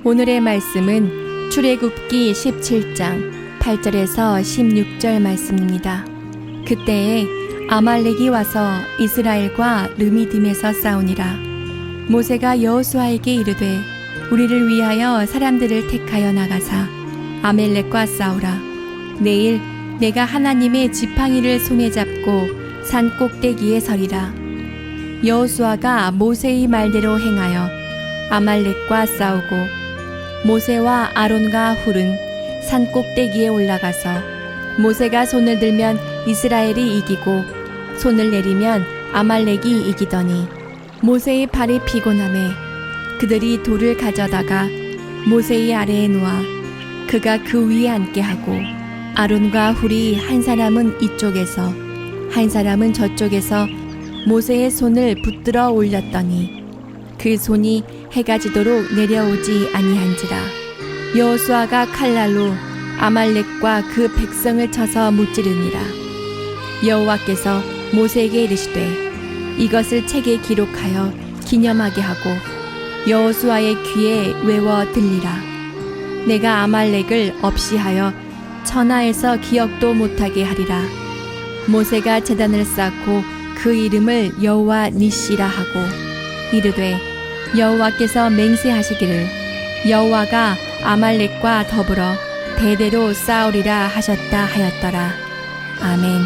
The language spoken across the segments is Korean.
오늘의 말씀은 출애굽기 17장 8절에서 16절 말씀입니다. 그때에 아말렉이 와서 이스라엘과 르미딤에서 싸우니라. 모세가 여호수아에게 이르되 우리를 위하여 사람들을 택하여 나가사 아말렉과 싸우라. 내일 내가 하나님의 지팡이를 손에 잡고 산 꼭대기에 서리라. 여호수아가 모세의 말대로 행하여 아말렉과 싸우고 모세와 아론과 훌은 산 꼭대기에 올라가서 모세가 손을 들면 이스라엘이 이기고 손을 내리면 아말렉이 이기더니 모세의 발이 피곤하매 그들이 돌을 가져다가 모세의 아래에 놓아 그가 그 위에 앉게 하고 아론과 훌이 한 사람은 이쪽에서 한 사람은 저쪽에서 모세의 손을 붙들어 올렸더니 그 손이 해가 지도록 내려오지 아니한지라. 여호수아가 칼날로 아말렉과 그 백성을 쳐서 무찌르니라. 여호와께서 모세에게 이르시되 이것을 책에 기록하여 기념하게 하고 여호수아의 귀에 외워 들리라. 내가 아말렉을 없이 하여 천하에서 기억도 못하게 하리라. 모세가 제단을 쌓고 그 이름을 여호와 니시라 하고 이르되 여호와께서 맹세하시기를 여호와가 아말렉과 더불어 대대로 싸우리라 하셨다 하였더라. 아멘.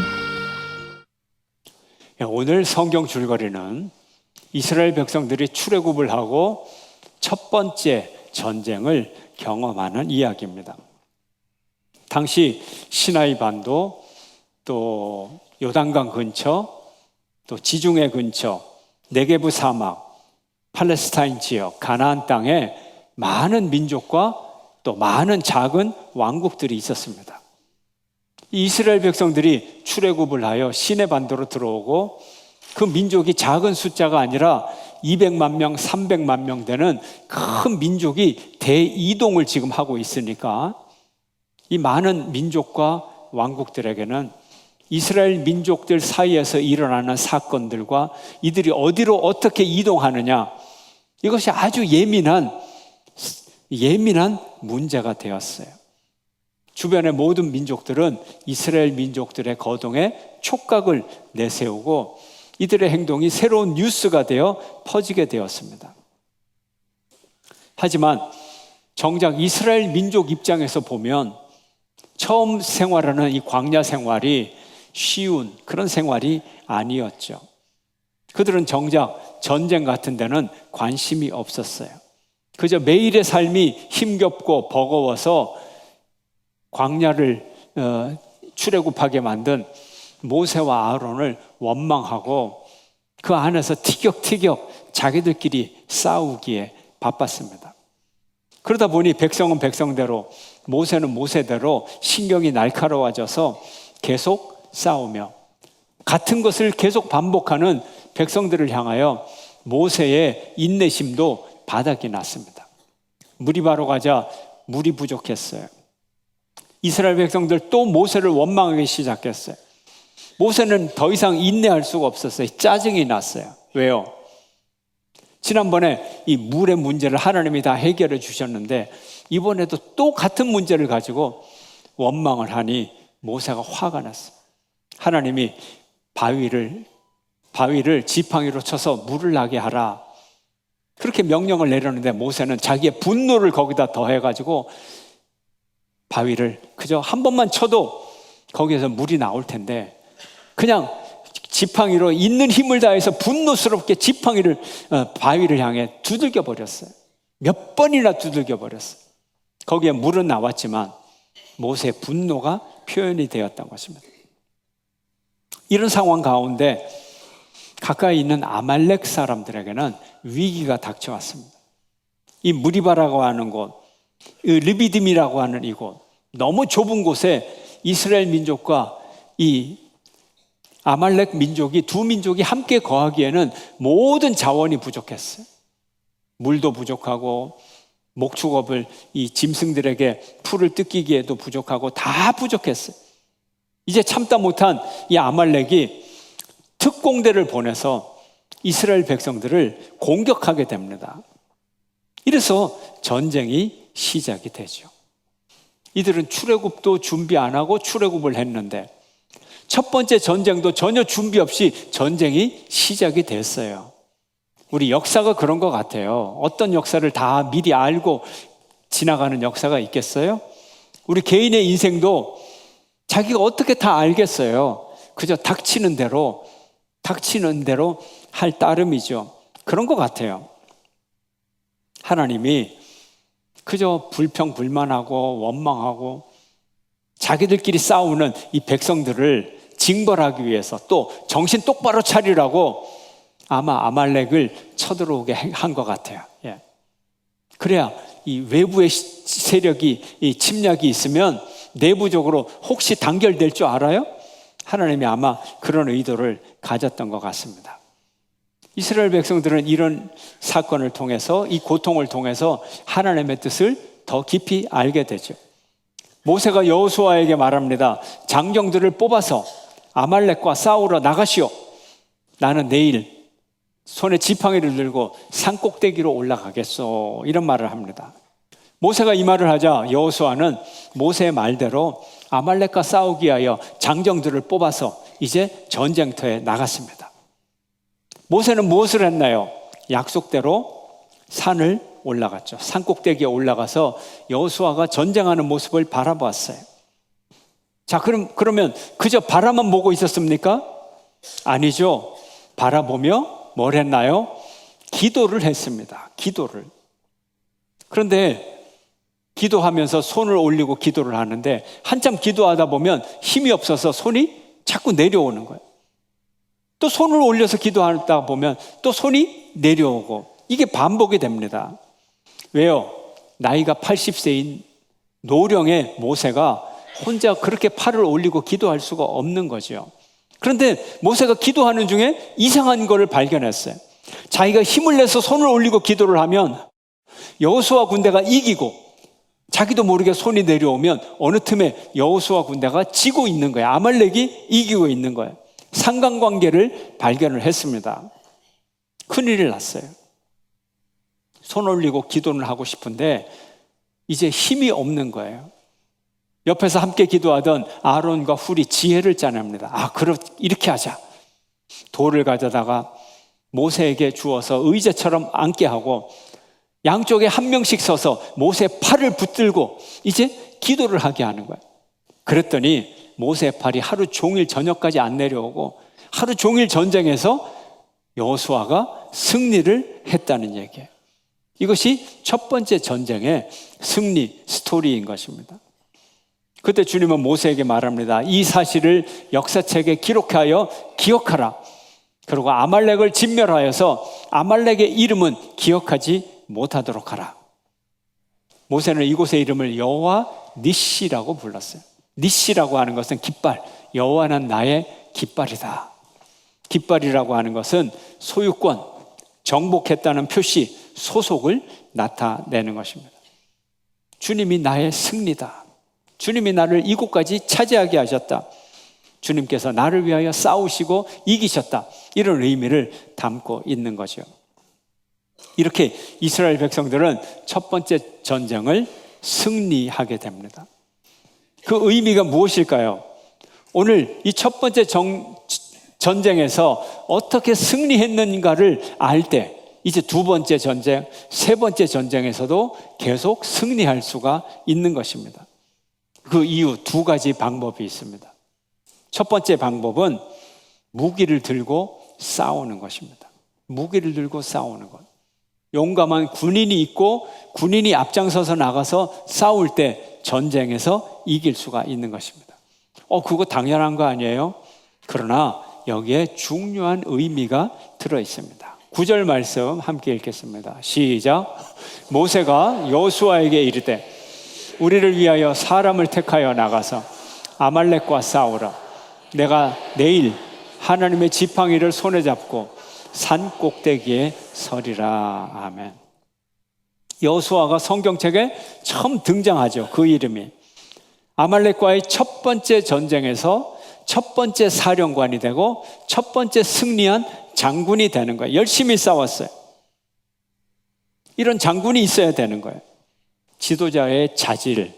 오늘 성경 줄거리는 이스라엘 백성들이 출애굽을 하고 첫 번째 전쟁을 경험하는 이야기입니다. 당시 시나이 반도, 또 요단강 근처, 또 지중해 근처, 네게브 사막, 팔레스타인 지역, 가나안 땅에 많은 민족과 또 많은 작은 왕국들이 있었습니다. 이스라엘 백성들이 출애굽을 하여 시내 반도로 들어오고 그 민족이 작은 숫자가 아니라 200만 명, 300만 명 되는 큰 민족이 대이동을 지금 하고 있으니까 이 많은 민족과 왕국들에게는 이스라엘 민족들 사이에서 일어나는 사건들과 이들이 어디로 어떻게 이동하느냐, 이것이 아주 예민한 문제가 되었어요. 주변의 모든 민족들은 이스라엘 민족들의 거동에 촉각을 내세우고 이들의 행동이 새로운 뉴스가 되어 퍼지게 되었습니다. 하지만 정작 이스라엘 민족 입장에서 보면 처음 생활하는 이 광야 생활이 쉬운 그런 생활이 아니었죠. 그들은 정작 전쟁 같은 데는 관심이 없었어요. 그저 매일의 삶이 힘겹고 버거워서 광야를 출애굽하게 만든 모세와 아론을 원망하고 그 안에서 티격태격 자기들끼리 싸우기에 바빴습니다. 그러다 보니 백성은 백성대로, 모세는 모세대로 신경이 날카로워져서 계속 싸우며 같은 것을 계속 반복하는 백성들을 향하여 모세의 인내심도 바닥이 났습니다. 물이 바로 가자 물이 부족했어요. 이스라엘 백성들 또 모세를 원망하기 시작했어요. 모세는 더 이상 인내할 수가 없었어요. 짜증이 났어요. 왜요? 지난번에 이 물의 문제를 하나님이 다 해결해 주셨는데 이번에도 또 같은 문제를 가지고 원망을 하니 모세가 화가 났어요. 하나님이 바위를 지팡이로 쳐서 물을 나게 하라, 그렇게 명령을 내렸는데 모세는 자기의 분노를 거기다 더해가지고 바위를 그저 한 번만 쳐도 거기에서 물이 나올 텐데 그냥 지팡이로 있는 힘을 다해서 분노스럽게 바위를 향해 두들겨 버렸어요. 몇 번이나 두들겨 버렸어요. 거기에 물은 나왔지만 모세의 분노가 표현이 되었던 것입니다. 이런 상황 가운데 가까이 있는 아말렉 사람들에게는 위기가 닥쳐왔습니다. 이 무리바라고 하는 곳, 르비딤이라고 하는 이곳, 너무 좁은 곳에 이스라엘 민족과 이 아말렉 민족이, 두 민족이 함께 거하기에는 모든 자원이 부족했어요. 물도 부족하고 목축업을 이 짐승들에게 풀을 뜯기기에도 부족하고 다 부족했어요. 이제 참다 못한 이 아말렉이 특공대를 보내서 이스라엘 백성들을 공격하게 됩니다. 이래서 전쟁이 시작이 되죠. 이들은 출애굽도 준비 안 하고 출애굽을 했는데 첫 번째 전쟁도 전혀 준비 없이 전쟁이 시작이 됐어요. 우리 역사가 그런 것 같아요. 어떤 역사를 다 미리 알고 지나가는 역사가 있겠어요? 우리 개인의 인생도 자기가 어떻게 다 알겠어요. 그저 닥치는 대로 할 따름이죠. 그런 것 같아요. 하나님이 그저 불평불만하고 원망하고 자기들끼리 싸우는 이 백성들을 징벌하기 위해서 또 정신 똑바로 차리라고 아마 아말렉을 쳐들어오게 한 것 같아요. 예. 그래야 이 외부의 세력이 이 침략이 있으면 내부적으로 혹시 단결될 줄 알아요? 하나님이 아마 그런 의도를 가졌던 것 같습니다. 이스라엘 백성들은 이런 사건을 통해서 이 고통을 통해서 하나님의 뜻을 더 깊이 알게 되죠. 모세가 여호수아에게 말합니다. 장정들을 뽑아서 아말렉과 싸우러 나가시오. 나는 내일 손에 지팡이를 들고 산 꼭대기로 올라가겠소. 이런 말을 합니다. 모세가 이 말을 하자 여호수아는 모세의 말대로 아말렉과 싸우기 위하여 장정들을 뽑아서 이제 전쟁터에 나갔습니다. 모세는 무엇을 했나요? 약속대로 산을 올라갔죠. 산 꼭대기에 올라가서 여호수아가 전쟁하는 모습을 바라보았어요. 자, 그러면 그저 바라만 보고 있었습니까? 아니죠. 바라보며 뭘 했나요? 기도를 했습니다. 기도를. 그런데 기도하면서 손을 올리고 기도를 하는데 한참 기도하다 보면 힘이 없어서 손이 자꾸 내려오는 거예요. 또 손을 올려서 기도하다 보면 또 손이 내려오고 이게 반복이 됩니다. 왜요? 나이가 80세인 노령의 모세가 혼자 그렇게 팔을 올리고 기도할 수가 없는 거죠. 그런데 모세가 기도하는 중에 이상한 거를 발견했어요. 자기가 힘을 내서 손을 올리고 기도를 하면 여호수아 군대가 이기고 자기도 모르게 손이 내려오면 어느 틈에 여호수아 군대가 지고 있는 거예요. 아말렉이 이기고 있는 거예요. 상관관계를 발견을 했습니다. 큰일이 났어요. 손 올리고 기도를 하고 싶은데 이제 힘이 없는 거예요. 옆에서 함께 기도하던 아론과 훌이 지혜를 짜냅니다. 이렇게 하자. 돌을 가져다가 모세에게 주어서 의자처럼 앉게 하고 양쪽에 한 명씩 서서 모세의 팔을 붙들고 이제 기도를 하게 하는 거예요. 그랬더니 모세의 팔이 하루 종일 저녁까지 안 내려오고 하루 종일 전쟁에서 여호수아가 승리를 했다는 얘기예요. 이것이 첫 번째 전쟁의 승리 스토리인 것입니다. 그때 주님은 모세에게 말합니다. 이 사실을 역사책에 기록하여 기억하라. 그리고 아말렉을 진멸하여서 아말렉의 이름은 기억하지 못하도록 하라. 모세는 이곳의 이름을 여호와 니시라고 불렀어요. 니시라고 하는 것은 깃발, 여호와는 나의 깃발이다. 깃발이라고 하는 것은 소유권, 정복했다는 표시, 소속을 나타내는 것입니다. 주님이 나의 승리다. 주님이 나를 이곳까지 차지하게 하셨다. 주님께서 나를 위하여 싸우시고 이기셨다. 이런 의미를 담고 있는 거죠. 이렇게 이스라엘 백성들은 첫 번째 전쟁을 승리하게 됩니다. 그 의미가 무엇일까요? 오늘 이 첫 번째 전쟁에서 어떻게 승리했는가를 알 때 이제 두 번째 전쟁, 세 번째 전쟁에서도 계속 승리할 수가 있는 것입니다. 그 이유 두 가지 방법이 있습니다. 첫 번째 방법은 무기를 들고 싸우는 것입니다. 무기를 들고 싸우는 것. 용감한 군인이 있고 군인이 앞장서서 나가서 싸울 때 전쟁에서 이길 수가 있는 것입니다. 그거 당연한 거 아니에요? 그러나 여기에 중요한 의미가 들어 있습니다. 9절 말씀 함께 읽겠습니다. 시작. 모세가 여호수아에게 이르되 우리를 위하여 사람을 택하여 나가서 아말렉과 싸우라. 내가 내일 하나님의 지팡이를 손에 잡고 산 꼭대기에 서리라. 아멘. 여호수아가 성경책에 처음 등장하죠. 그 이름이. 아말렉과의 첫 번째 전쟁에서 첫 번째 사령관이 되고 첫 번째 승리한 장군이 되는 거예요. 열심히 싸웠어요. 이런 장군이 있어야 되는 거예요. 지도자의 자질,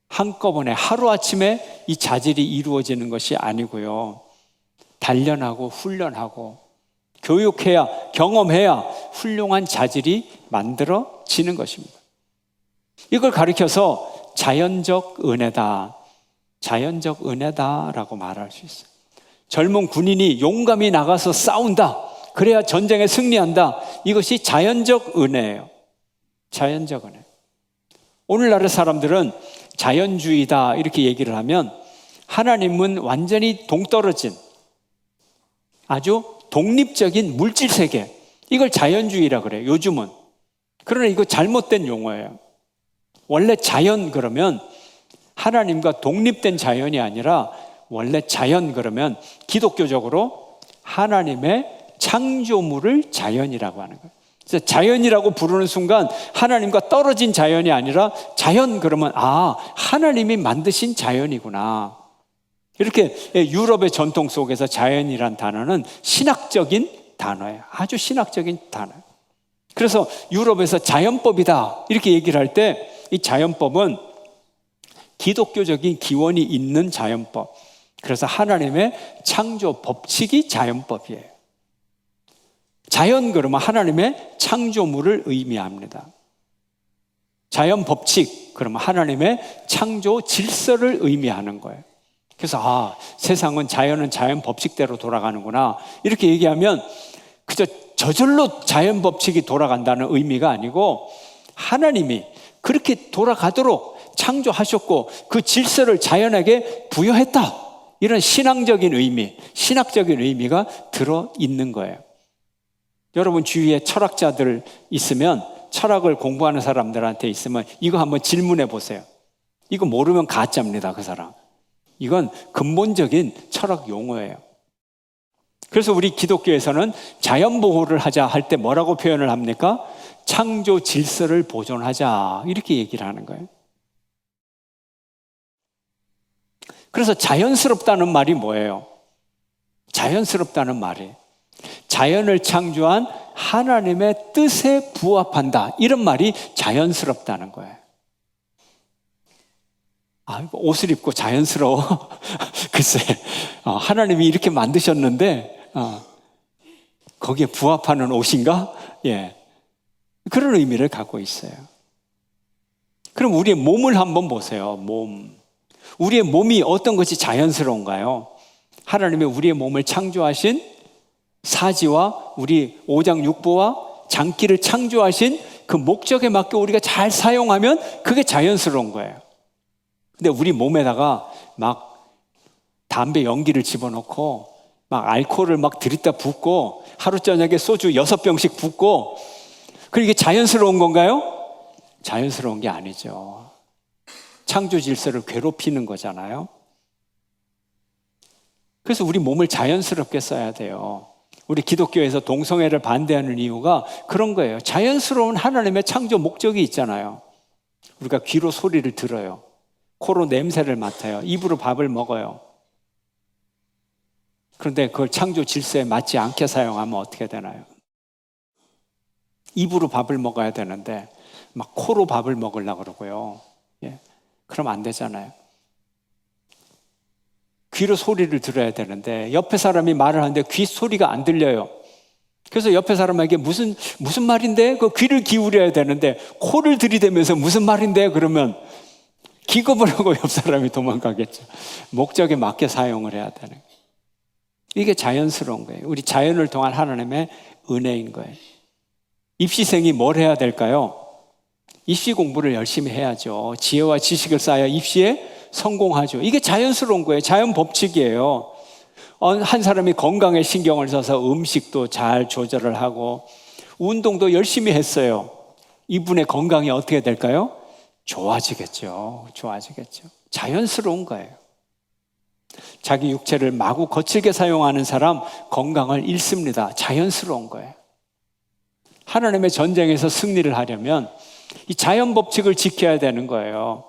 한꺼번에 하루아침에 이 자질이 이루어지는 것이 아니고요. 단련하고 훈련하고 교육해야, 경험해야 훌륭한 자질이 만들어지는 것입니다. 이걸 가리켜서 자연적 은혜다, 자연적 은혜다라고 말할 수 있어요. 젊은 군인이 용감히 나가서 싸운다, 그래야 전쟁에 승리한다. 이것이 자연적 은혜예요. 자연적 은혜. 오늘날의 사람들은 자연주의다 이렇게 얘기를 하면 하나님은 완전히 동떨어진 아주 독립적인 물질 세계, 이걸 자연주의라 그래요, 요즘은. 그러나 이거 잘못된 용어예요. 원래 자연 그러면 하나님과 독립된 자연이 아니라 원래 자연 그러면 기독교적으로 하나님의 창조물을 자연이라고 하는 거예요. 그래서 자연이라고 부르는 순간 하나님과 떨어진 자연이 아니라 자연 그러면 하나님이 만드신 자연이구나. 이렇게 유럽의 전통 속에서 자연이란 단어는 신학적인 단어예요. 아주 신학적인 단어예요. 그래서 유럽에서 자연법이다 이렇게 얘기를 할 때 이 자연법은 기독교적인 기원이 있는 자연법. 그래서 하나님의 창조 법칙이 자연법이에요. 자연 그러면 하나님의 창조물을 의미합니다. 자연 법칙 그러면 하나님의 창조 질서를 의미하는 거예요. 그래서 세상은 자연은 자연 법칙대로 돌아가는구나 이렇게 얘기하면 그저 저절로 자연 법칙이 돌아간다는 의미가 아니고 하나님이 그렇게 돌아가도록 창조하셨고 그 질서를 자연에게 부여했다, 이런 신앙적인 의미, 신학적인 의미가 들어있는 거예요. 여러분 주위에 철학자들 있으면, 철학을 공부하는 사람들한테 있으면 이거 한번 질문해 보세요. 이거 모르면 가짜입니다, 그 사람. 이건 근본적인 철학 용어예요. 그래서 우리 기독교에서는 자연보호를 하자 할 때 뭐라고 표현을 합니까? 창조 질서를 보존하자 이렇게 얘기를 하는 거예요. 그래서 자연스럽다는 말이 뭐예요? 자연스럽다는 말이 자연을 창조한 하나님의 뜻에 부합한다, 이런 말이 자연스럽다는 거예요. 옷을 입고 자연스러워? 글쎄, 하나님이 이렇게 만드셨는데 거기에 부합하는 옷인가? 예, 그런 의미를 갖고 있어요. 그럼 우리의 몸을 한번 보세요. 몸. 우리의 몸이 어떤 것이 자연스러운가요? 하나님이 우리의 몸을 창조하신 사지와 우리 오장육부와 장기를 창조하신 그 목적에 맞게 우리가 잘 사용하면 그게 자연스러운 거예요. 근데 우리 몸에다가 막 담배 연기를 집어넣고 막 알코올을 막 들이다 붓고 하루 저녁에 소주 6병씩 붓고, 그럼 이게 자연스러운 건가요? 자연스러운 게 아니죠. 창조 질서를 괴롭히는 거잖아요. 그래서 우리 몸을 자연스럽게 써야 돼요. 우리 기독교에서 동성애를 반대하는 이유가 그런 거예요. 자연스러운 하나님의 창조 목적이 있잖아요. 우리가 귀로 소리를 들어요. 코로 냄새를 맡아요. 입으로 밥을 먹어요. 그런데 그걸 창조 질서에 맞지 않게 사용하면 어떻게 되나요? 입으로 밥을 먹어야 되는데 막 코로 밥을 먹으려고 그러고요. 예. 그럼 안 되잖아요. 귀로 소리를 들어야 되는데 옆에 사람이 말을 하는데 귀 소리가 안 들려요. 그래서 옆에 사람에게 무슨 말인데? 그 귀를 기울여야 되는데 코를 들이대면서 무슨 말인데? 그러면 기겁을 하고 옆 사람이 도망가겠죠. 목적에 맞게 사용을 해야 되는 거예요. 이게 자연스러운 거예요. 우리 자연을 통한 하나님의 은혜인 거예요. 입시생이 뭘 해야 될까요? 입시 공부를 열심히 해야죠. 지혜와 지식을 쌓아야 입시에 성공하죠. 이게 자연스러운 거예요. 자연 법칙이에요. 한 사람이 건강에 신경을 써서 음식도 잘 조절을 하고 운동도 열심히 했어요. 이분의 건강이 어떻게 될까요? 좋아지겠죠. 좋아지겠죠. 자연스러운 거예요. 자기 육체를 마구 거칠게 사용하는 사람 건강을 잃습니다. 자연스러운 거예요. 하나님의 전쟁에서 승리를 하려면 이 자연 법칙을 지켜야 되는 거예요.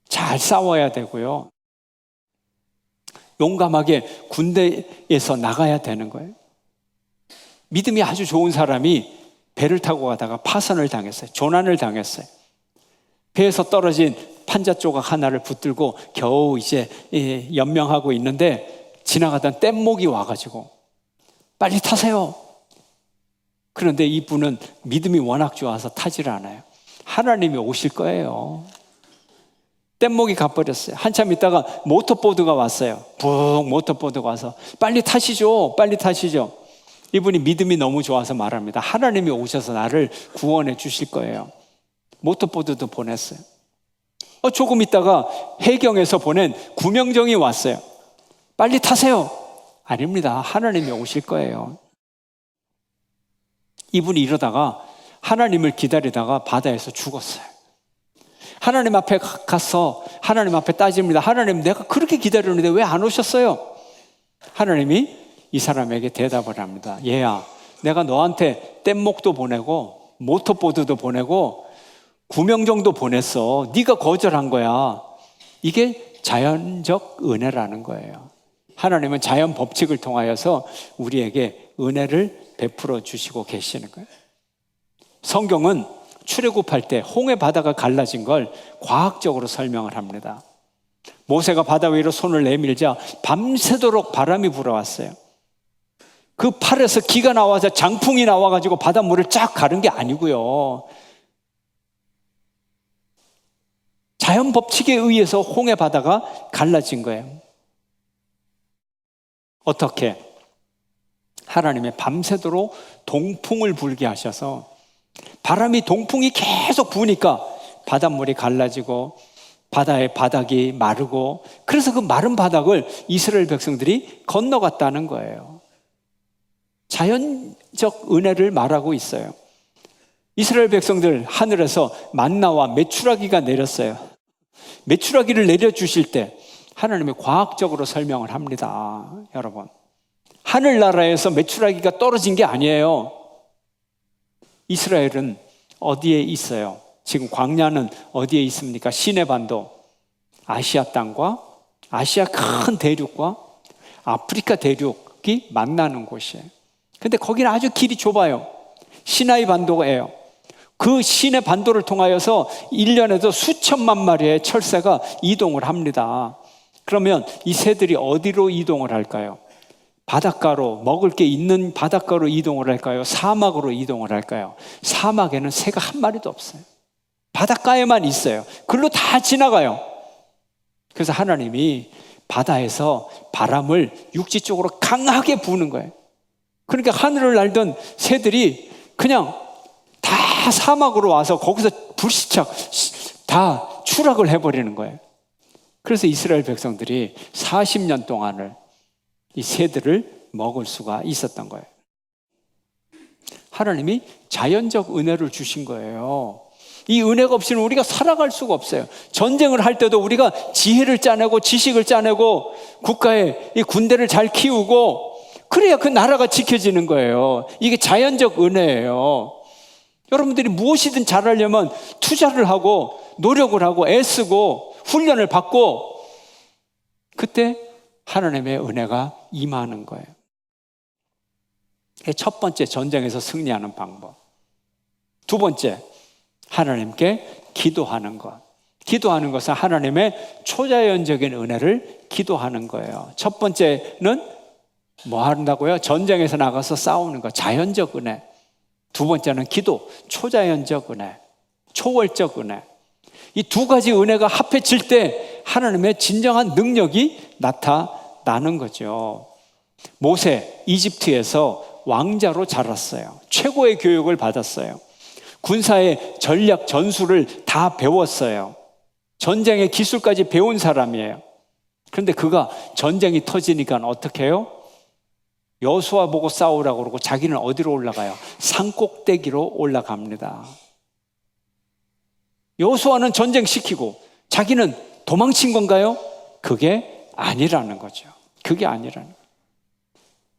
잘 싸워야 되고요. 용감하게 군대에서 나가야 되는 거예요. 믿음이 아주 좋은 사람이 배를 타고 가다가 파선을 당했어요. 조난을 당했어요. 배에서 떨어진 판자 조각 하나를 붙들고 겨우 이제 연명하고 있는데 지나가던 뗏목이 와가지고 빨리 타세요. 그런데 이분은 믿음이 워낙 좋아서 타지를 않아요. 하나님이 오실 거예요. 뗏목이 가버렸어요. 한참 있다가 모터보드가 왔어요. 푹 모터보드가 와서 빨리 타시죠. 빨리 타시죠. 이분이 믿음이 너무 좋아서 말합니다. 하나님이 오셔서 나를 구원해 주실 거예요. 모터보드도 보냈어요. 조금 있다가 해경에서 보낸 구명정이 왔어요. 빨리 타세요. 아닙니다. 하나님이 오실 거예요. 이분이 이러다가 하나님을 기다리다가 바다에서 죽었어요. 하나님 앞에 가서 하나님 앞에 따집니다. 하나님, 내가 그렇게 기다리는데 왜 안 오셨어요? 하나님이 이 사람에게 대답을 합니다. 얘야, 내가 너한테 뗏목도 보내고 모터보드도 보내고 구명정도 보냈어. 네가 거절한 거야. 이게 자연적 은혜라는 거예요. 하나님은 자연 법칙을 통하여서 우리에게 은혜를 베풀어 주시고 계시는 거예요. 성경은 출애굽할 때 홍해 바다가 갈라진 걸 과학적으로 설명을 합니다. 모세가 바다 위로 손을 내밀자 밤새도록 바람이 불어왔어요. 그 팔에서 기가 나와서 장풍이 나와가지고 바닷물을 쫙 가른 게 아니고요. 자연 법칙에 의해서 홍해 바다가 갈라진 거예요. 어떻게? 하나님의 밤새도록 동풍을 불게 하셔서 바람이 동풍이 계속 부니까 바닷물이 갈라지고 바다의 바닥이 마르고 그래서 그 마른 바닥을 이스라엘 백성들이 건너갔다는 거예요. 자연적 은혜를 말하고 있어요. 이스라엘 백성들 하늘에서 만나와 메추라기가 내렸어요. 메추라기를 내려주실 때 하나님이 과학적으로 설명을 합니다. 여러분, 하늘나라에서 메추라기가 떨어진 게 아니에요. 이스라엘은 어디에 있어요? 지금 광야는 어디에 있습니까? 시내 반도, 아시아 땅과 아시아 큰 대륙과 아프리카 대륙이 만나는 곳이에요. 근데 거기는 아주 길이 좁아요. 시나이 반도예요. 그 시내 반도를 통하여서 1년에도 수천만 마리의 철새가 이동을 합니다. 그러면 이 새들이 어디로 이동을 할까요? 바닷가로, 먹을 게 있는 바닷가로 이동을 할까요? 사막으로 이동을 할까요? 사막에는 새가 한 마리도 없어요. 바닷가에만 있어요. 글로 다 지나가요. 그래서 하나님이 바다에서 바람을 육지 쪽으로 강하게 부는 거예요. 그러니까 하늘을 날던 새들이 그냥 다 사막으로 와서 거기서 불시착 다 추락을 해버리는 거예요. 그래서 이스라엘 백성들이 40년 동안을 이 새들을 먹을 수가 있었던 거예요. 하나님이 자연적 은혜를 주신 거예요. 이 은혜가 없이는 우리가 살아갈 수가 없어요. 전쟁을 할 때도 우리가 지혜를 짜내고 지식을 짜내고 국가의 이 군대를 잘 키우고 그래야 그 나라가 지켜지는 거예요. 이게 자연적 은혜예요. 여러분들이 무엇이든 잘하려면 투자를 하고 노력을 하고 애쓰고 훈련을 받고 그때 하나님의 은혜가 임하는 거예요. 첫 번째, 전쟁에서 승리하는 방법. 두 번째, 하나님께 기도하는 것. 기도하는 것은 하나님의 초자연적인 은혜를 기도하는 거예요. 첫 번째는 뭐 한다고요? 전쟁에서 나가서 싸우는 것, 자연적 은혜. 두 번째는 기도, 초자연적 은혜, 초월적 은혜. 이 두 가지 은혜가 합해질 때 하나님의 진정한 능력이 나타나는 거죠. 모세, 이집트에서 왕자로 자랐어요. 최고의 교육을 받았어요. 군사의 전략 전술을 다 배웠어요. 전쟁의 기술까지 배운 사람이에요. 그런데 그가 전쟁이 터지니까 어떻게 해요? 여호수아 보고 싸우라고 그러고 자기는 어디로 올라가요? 산꼭대기로 올라갑니다. 여호수아는 전쟁시키고 자기는 도망친 건가요? 그게 아니라는 거죠. 그게 아니라는 거예요.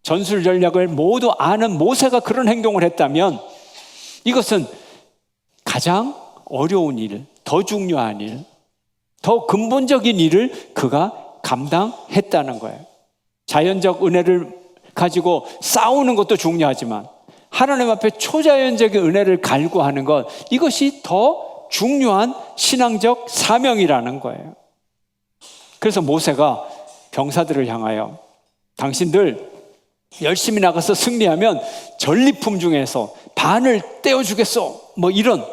전술 전략을 모두 아는 모세가 그런 행동을 했다면 이것은 가장 어려운 일, 더 중요한 일, 더 근본적인 일을 그가 감당했다는 거예요. 자연적 은혜를 가지고 싸우는 것도 중요하지만 하나님 앞에 초자연적인 은혜를 갈구하는 것, 이것이 더 중요한 신앙적 사명이라는 거예요. 그래서 모세가 병사들을 향하여 당신들 열심히 나가서 승리하면 전리품 중에서 반을 떼어주겠소, 뭐 이런,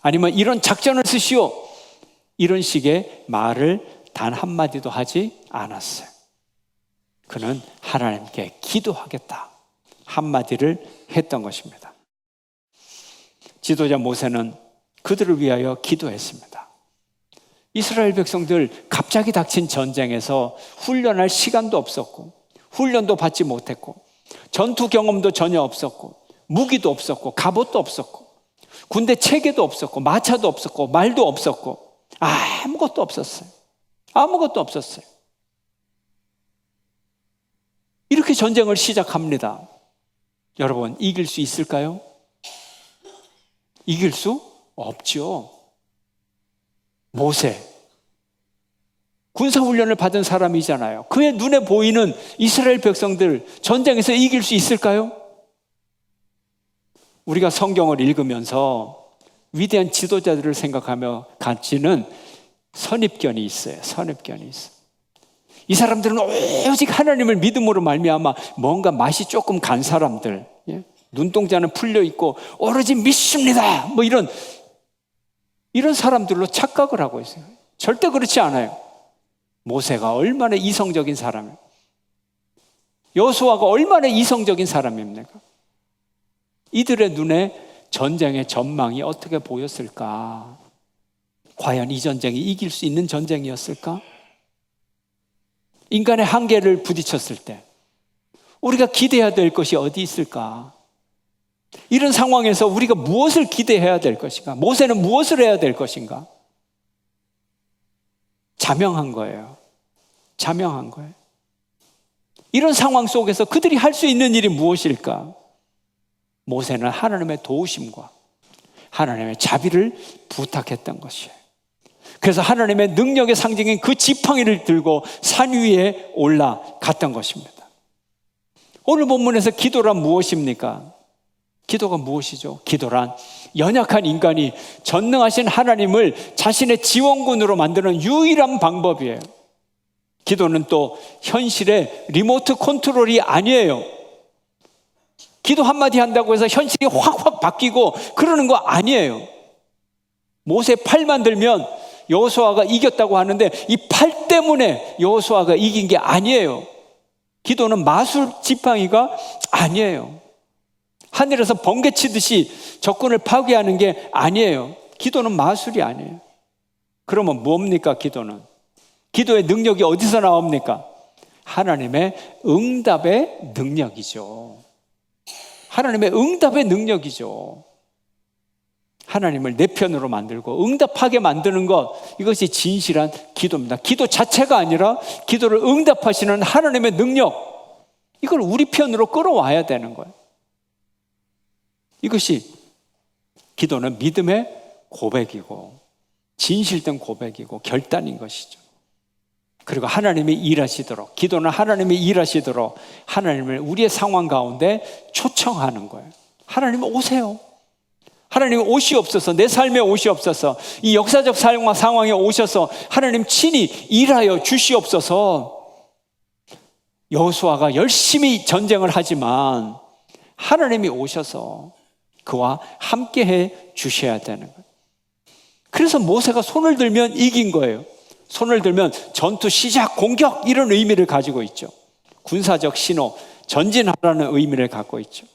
아니면 이런 작전을 쓰시오, 이런 식의 말을 단 한마디도 하지 않았어요. 그는 하나님께 기도하겠다 한마디를 했던 것입니다. 지도자 모세는 그들을 위하여 기도했습니다. 이스라엘 백성들 갑자기 닥친 전쟁에서 훈련할 시간도 없었고 훈련도 받지 못했고 전투 경험도 전혀 없었고 무기도 없었고 갑옷도 없었고 군대 체계도 없었고 마차도 없었고 말도 없었고 아무것도 없었어요. 아무것도 없었어요. 이렇게 전쟁을 시작합니다. 여러분, 이길 수 있을까요? 이길 수 없죠. 모세, 군사훈련을 받은 사람이잖아요. 그의 눈에 보이는 이스라엘 백성들 전쟁에서 이길 수 있을까요? 우리가 성경을 읽으면서 위대한 지도자들을 생각하며 가지는 선입견이 있어요. 선입견이 있어요. 이 사람들은 오직 하나님을 믿음으로 말미암아 뭔가 맛이 조금 간 사람들, 눈동자는 풀려 있고 오로지 믿습니다, 뭐 이런 사람들로 착각을 하고 있어요. 절대 그렇지 않아요. 모세가 얼마나 이성적인 사람이에요. 여호수아가 얼마나 이성적인 사람입니까? 이들의 눈에 전쟁의 전망이 어떻게 보였을까? 과연 이 전쟁이 이길 수 있는 전쟁이었을까? 인간의 한계를 부딪혔을 때 우리가 기대해야 될 것이 어디 있을까? 이런 상황에서 우리가 무엇을 기대해야 될 것인가? 모세는 무엇을 해야 될 것인가? 자명한 거예요. 자명한 거예요. 이런 상황 속에서 그들이 할 수 있는 일이 무엇일까? 모세는 하나님의 도우심과 하나님의 자비를 부탁했던 것이에요. 그래서 하나님의 능력의 상징인 그 지팡이를 들고 산 위에 올라갔던 것입니다. 오늘 본문에서 기도란 무엇입니까? 기도가 무엇이죠? 기도란 연약한 인간이 전능하신 하나님을 자신의 지원군으로 만드는 유일한 방법이에요. 기도는 또 현실의 리모트 컨트롤이 아니에요. 기도 한마디 한다고 해서 현실이 확확 바뀌고 그러는 거 아니에요. 모세 팔만 들면 여호수아가 이겼다고 하는데 이 팔 때문에 여호수아가 이긴 게 아니에요. 기도는 마술 지팡이가 아니에요. 하늘에서 번개 치듯이 적군을 파괴하는 게 아니에요. 기도는 마술이 아니에요. 그러면 뭡니까, 기도는? 기도의 능력이 어디서 나옵니까? 하나님의 응답의 능력이죠. 하나님의 응답의 능력이죠. 하나님을 내 편으로 만들고 응답하게 만드는 것, 이것이 진실한 기도입니다. 기도 자체가 아니라 기도를 응답하시는 하나님의 능력, 이걸 우리 편으로 끌어와야 되는 거예요. 이것이 기도는 믿음의 고백이고 진실된 고백이고 결단인 것이죠. 그리고 하나님이 일하시도록, 기도는 하나님이 일하시도록 하나님을 우리의 상황 가운데 초청하는 거예요. 하나님 오세요. 하나님 오시옵소서. 내 삶에 오시옵소서. 이 역사적 상황에 오셔서 하나님 친히 일하여 주시옵소서. 여호수아가 열심히 전쟁을 하지만 하나님이 오셔서 그와 함께해 주셔야 되는 거예요. 그래서 모세가 손을 들면 이긴 거예요. 손을 들면 전투 시작, 공격, 이런 의미를 가지고 있죠. 군사적 신호, 전진하라는 의미를 갖고 있죠.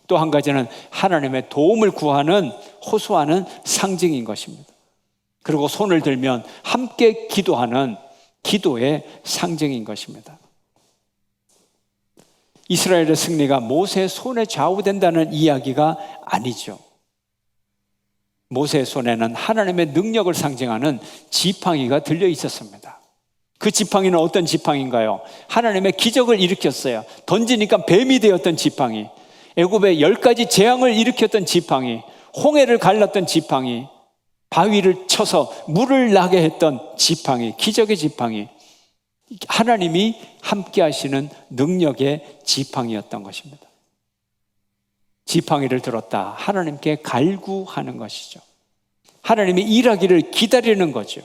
또 한 가지는 하나님의 도움을 구하는, 호소하는 상징인 것입니다. 그리고 손을 들면 함께 기도하는 기도의 상징인 것입니다. 이스라엘의 승리가 모세의 손에 좌우된다는 이야기가 아니죠. 모세의 손에는 하나님의 능력을 상징하는 지팡이가 들려 있었습니다. 그 지팡이는 어떤 지팡이인가요? 하나님의 기적을 일으켰어요. 던지니까 뱀이 되었던 지팡이, 애굽의 10가지 재앙을 일으켰던 지팡이, 홍해를 갈랐던 지팡이, 바위를 쳐서 물을 나게 했던 지팡이, 기적의 지팡이, 하나님이 함께 하시는 능력의 지팡이였던 것입니다. 지팡이를 들었다. 하나님께 갈구하는 것이죠. 하나님이 일하기를 기다리는 거죠.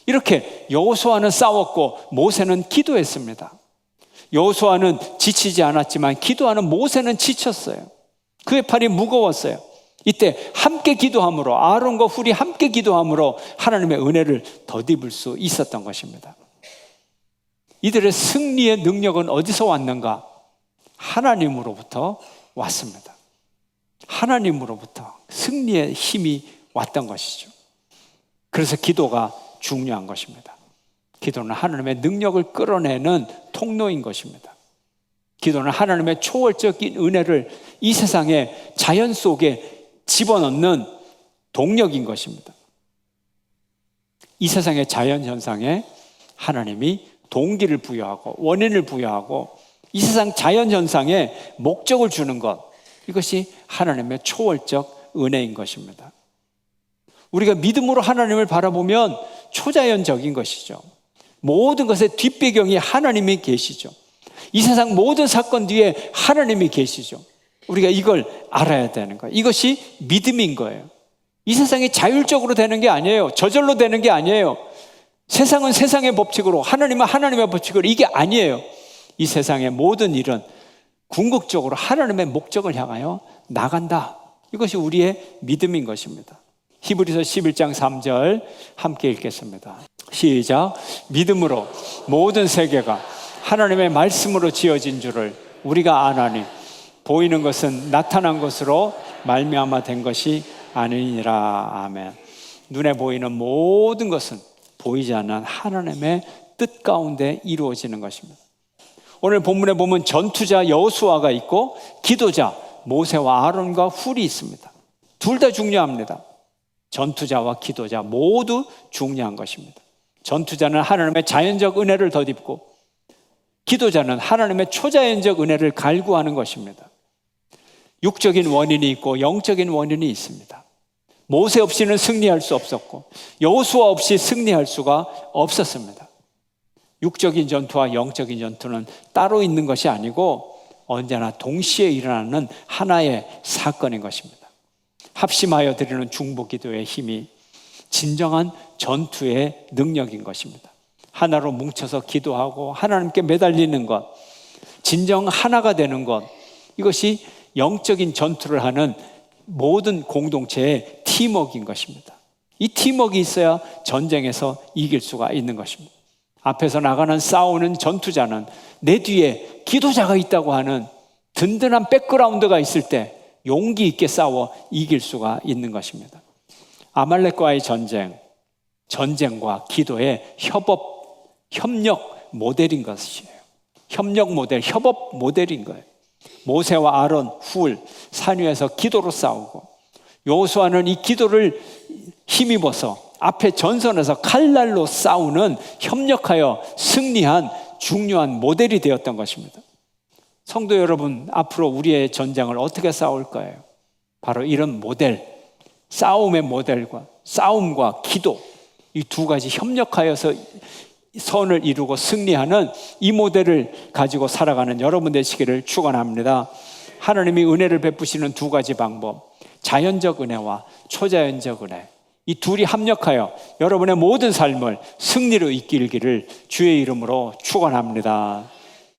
이렇게 여호수아는 싸웠고 모세는 기도했습니다. 여호수아는 지치지 않았지만 기도하는 모세는 지쳤어요. 그의 팔이 무거웠어요. 이때 함께 기도함으로, 아론과 훌이 함께 기도함으로 하나님의 은혜를 덧입을 수 있었던 것입니다. 이들의 승리의 능력은 어디서 왔는가? 하나님으로부터 왔습니다. 하나님으로부터 승리의 힘이 왔던 것이죠. 그래서 기도가 중요한 것입니다. 기도는 하나님의 능력을 끌어내는 통로인 것입니다. 기도는 하나님의 초월적인 은혜를 이 세상의 자연 속에 집어넣는 동력인 것입니다. 이 세상의 자연 현상에 하나님이 동기를 부여하고 원인을 부여하고 이 세상 자연 현상에 목적을 주는 것, 이것이 하나님의 초월적 은혜인 것입니다. 우리가 믿음으로 하나님을 바라보면 초자연적인 것이죠. 모든 것의 뒷배경이 하나님이 계시죠. 이 세상 모든 사건 뒤에 하나님이 계시죠. 우리가 이걸 알아야 되는 거예요. 이것이 믿음인 거예요. 이 세상이 자율적으로 되는 게 아니에요. 저절로 되는 게 아니에요. 세상은 세상의 법칙으로, 하나님은 하나님의 법칙으로, 이게 아니에요. 이 세상의 모든 일은 궁극적으로 하나님의 목적을 향하여 나간다. 이것이 우리의 믿음인 것입니다. 히브리서 11장 3절 함께 읽겠습니다. 시작. 믿음으로 모든 세계가 하나님의 말씀으로 지어진 줄을 우리가 아나니 보이는 것은 나타난 것으로 말미암아 된 것이 아니니라. 아멘. 눈에 보이는 모든 것은 보이지 않는 하나님의 뜻 가운데 이루어지는 것입니다. 오늘 본문에 보면 전투자 여호수아가 있고 기도자 모세와 아론과 훌이 있습니다. 둘 다 중요합니다. 전투자와 기도자 모두 중요한 것입니다. 전투자는 하나님의 자연적 은혜를 덧입고 기도자는 하나님의 초자연적 은혜를 갈구하는 것입니다. 육적인 원인이 있고 영적인 원인이 있습니다. 모세 없이는 승리할 수 없었고 여호수아 없이 승리할 수가 없었습니다. 육적인 전투와 영적인 전투는 따로 있는 것이 아니고 언제나 동시에 일어나는 하나의 사건인 것입니다. 합심하여 드리는 중보기도의 힘이 진정한 전투의 능력인 것입니다. 하나로 뭉쳐서 기도하고 하나님께 매달리는 것, 진정 하나가 되는 것, 이것이 영적인 전투를 하는 모든 공동체의 팀워크인 것입니다. 이 팀워크가 있어야 전쟁에서 이길 수가 있는 것입니다. 앞에서 나가는 싸우는 전투자는 내 뒤에 기도자가 있다고 하는 든든한 백그라운드가 있을 때 용기 있게 싸워 이길 수가 있는 것입니다. 아말렉과의 전쟁과 기도의 협력 모델인 것이에요. 협력 모델, 협업 모델인 거예요. 모세와 아론, 훌, 산 위에서 기도로 싸우고 여호수아는 이 기도를 힘입어서 앞에 전선에서 칼날로 싸우는 협력하여 승리한 중요한 모델이 되었던 것입니다. 성도 여러분, 앞으로 우리의 전쟁을 어떻게 싸울 거예요? 바로 이런 모델, 싸움의 모델과 싸움과 기도, 이 두 가지 협력하여서 선을 이루고 승리하는 이 모델을 가지고 살아가는 여러분 되시기를 축원합니다. 하나님이 은혜를 베푸시는 두 가지 방법, 자연적 은혜와 초자연적 은혜, 이 둘이 합력하여 여러분의 모든 삶을 승리로 이끌기를 주의 이름으로 축원합니다.